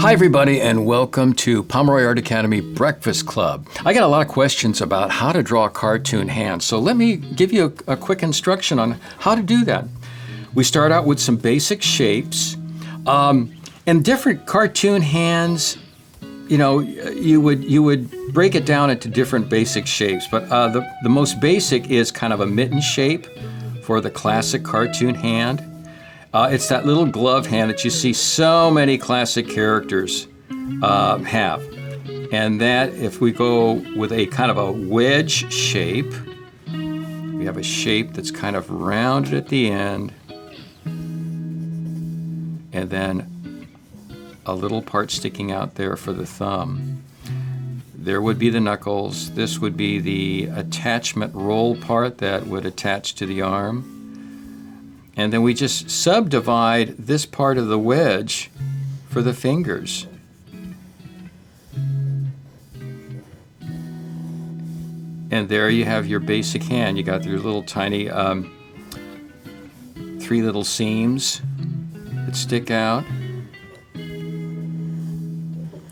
Hi, everybody, and welcome to Pomeroy Art Academy Breakfast Club. I got a lot of questions about how to draw a cartoon hand, so let me give you a quick instruction on how to do that. We start out with some basic shapes, and different cartoon hands, you would break it down into different basic shapes, but the most basic is kind of a mitten shape for the classic cartoon hand. It's that little glove hand that you see so many classic characters have. And that, if we go with a kind of a wedge shape, we have a shape that's kind of rounded at the end, and then a little part sticking out there for the thumb. There would be the knuckles. This would be the attachment roll part that would attach to the arm. And then we just subdivide this part of the wedge for the fingers. And there you have your basic hand. You got your little tiny 3 little seams that stick out.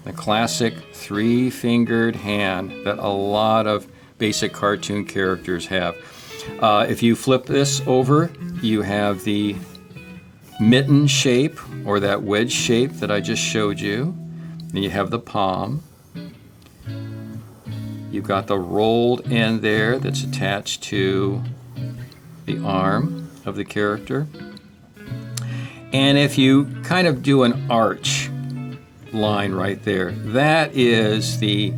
The classic 3-fingered hand that a lot of basic cartoon characters have. If you flip this over, you have the mitten shape, or that wedge shape that I just showed you. Then you have the palm. You've got the rolled end there that's attached to the arm of the character. And if you kind of do an arch line right there, that is the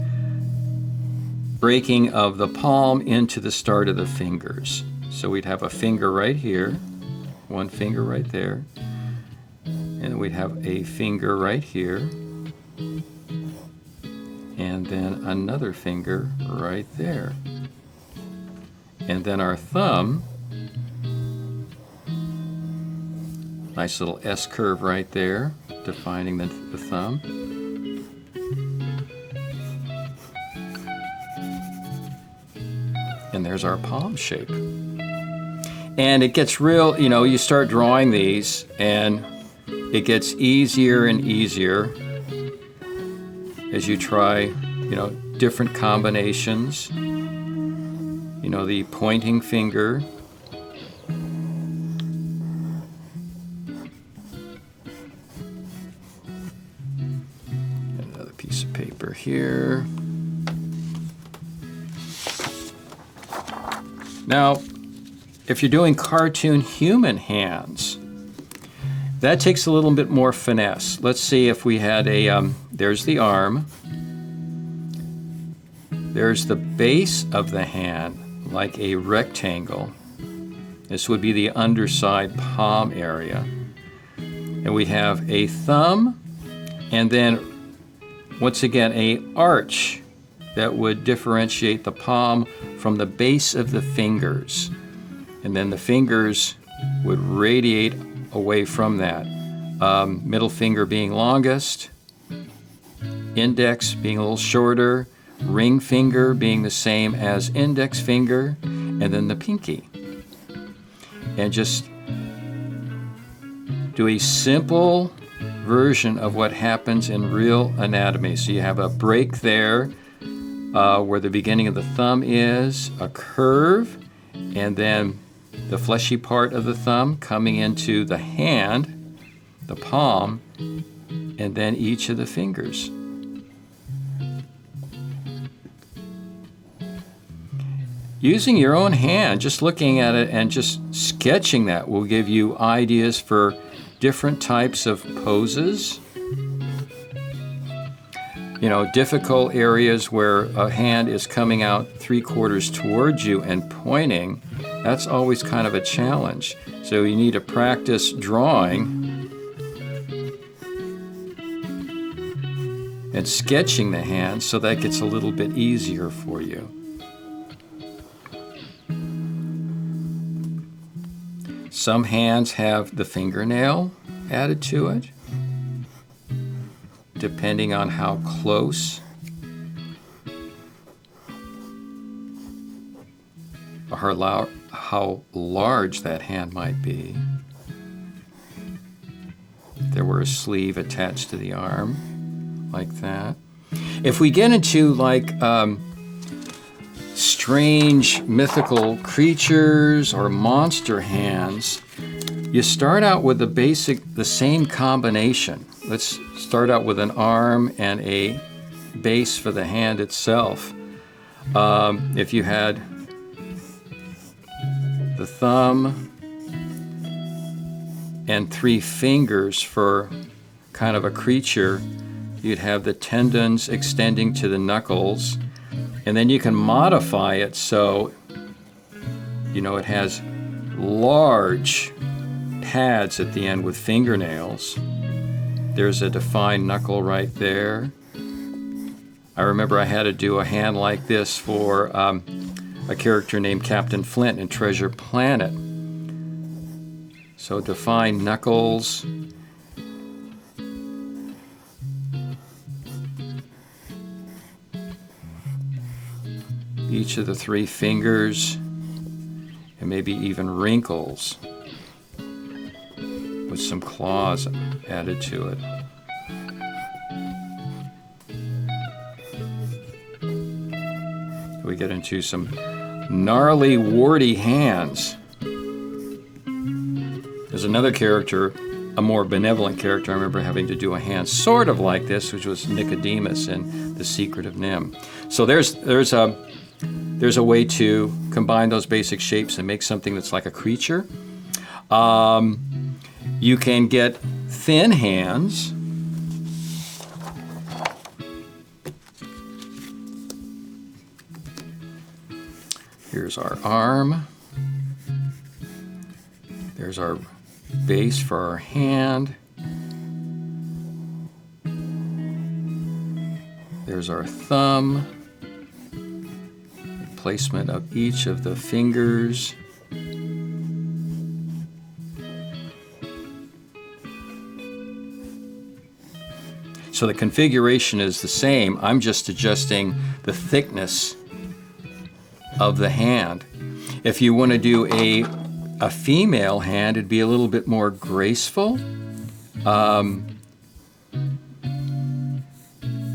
breaking of the palm into the start of the fingers. So we'd have a finger right here, one finger right there, and we'd have a finger right here, and then another finger right there. And then our thumb, nice little S curve right there, defining the thumb. And there's our palm shape. And it gets real, you start drawing these and it gets easier and easier as you try, different combinations. The pointing finger. Another piece of paper here. Now, if you're doing cartoon human hands, that takes a little bit more finesse. Let's see if we had there's the arm. There's the base of the hand, like a rectangle. This would be the underside palm area. And we have a thumb, and then, once again, an arch that would differentiate the palm from the base of the fingers. And then the fingers would radiate away from that. Middle finger being longest, index being a little shorter, ring finger being the same as index finger, and then the pinky. And just do a simple version of what happens in real anatomy. So you have a break there, where the beginning of the thumb is, a curve, and then the fleshy part of the thumb coming into the hand, the palm, and then each of the fingers. Using your own hand, just looking at it and just sketching that will give you ideas for different types of poses. Difficult areas where a hand is coming out 3/4 towards you and pointing, that's always kind of a challenge. So you need to practice drawing and sketching the hand so that gets a little bit easier for you. Some hands have the fingernail added to it, depending on how close or how large that hand might be. If there were a sleeve attached to the arm. like that. If we get into like strange mythical creatures or monster hands, you start out with the same combination. Let's start out with an arm and a base for the hand itself. If you had the thumb and 3 fingers for kind of a creature, you'd have the tendons extending to the knuckles, and then you can modify it so, you know, it has large pads at the end with fingernails. There's a defined knuckle right there. I remember I had to do a hand like this for a character named Captain Flint in Treasure Planet. So defined knuckles. Each of the 3 fingers, and maybe even wrinkles with some claws added to it. We get into some gnarly, warty hands. There's another character, a more benevolent character, I remember having to do a hand sort of like this, which was Nicodemus in The Secret of Nim. So there's a way to combine those basic shapes and make something that's like a creature. You can get thin hands. Here's our arm. There's our base for our hand. There's our thumb. Placement of each of the fingers. So the configuration is the same. I'm just adjusting the thickness of the hand. If you want to do a female hand, it'd be a little bit more graceful.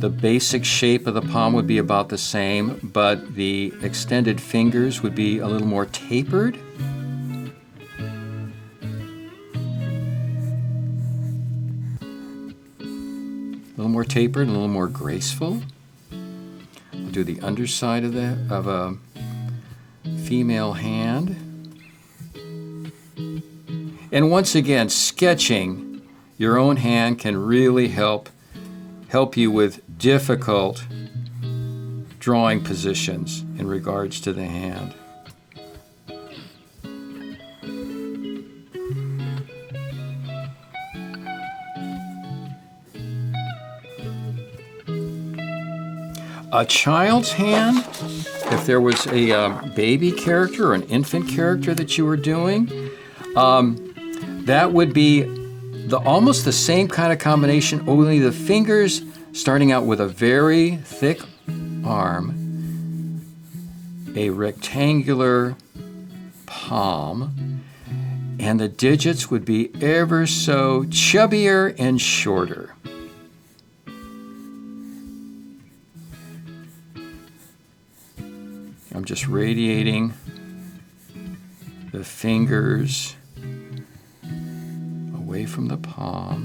The basic shape of the palm would be about the same, but the extended fingers would be a little more tapered. A little more tapered and a little more graceful. We'll do the underside of a female hand. And once again, sketching your own hand can really help you with difficult drawing positions in regards to the hand. A child's hand, if there was a baby character or an infant character that you were doing, that would be almost the same kind of combination, only the fingers starting out with a very thick arm, a rectangular palm, and the digits would be ever so chubbier and shorter. I'm just radiating the fingers away from the palm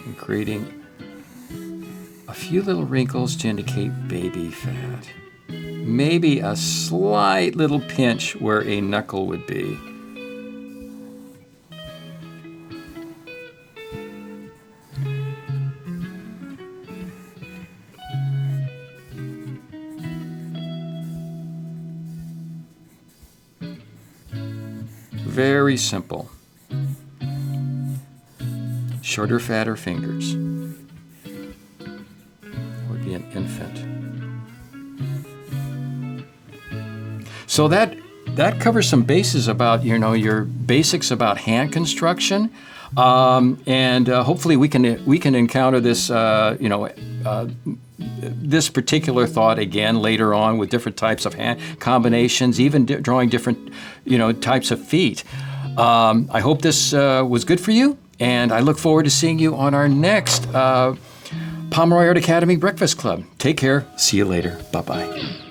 and creating a few little wrinkles to indicate baby fat. Maybe a slight little pinch where a knuckle would be. Very simple. Shorter, fatter fingers. Would be an infant. So that covers some bases about, your basics about hand construction. And hopefully we can encounter this, this particular thought again later on with different types of hand combinations, even drawing different, types of feet. I hope this was good for you, And I look forward to seeing you on our next Pomeroy Art Academy Breakfast Club. Take care. See you later. Bye-bye.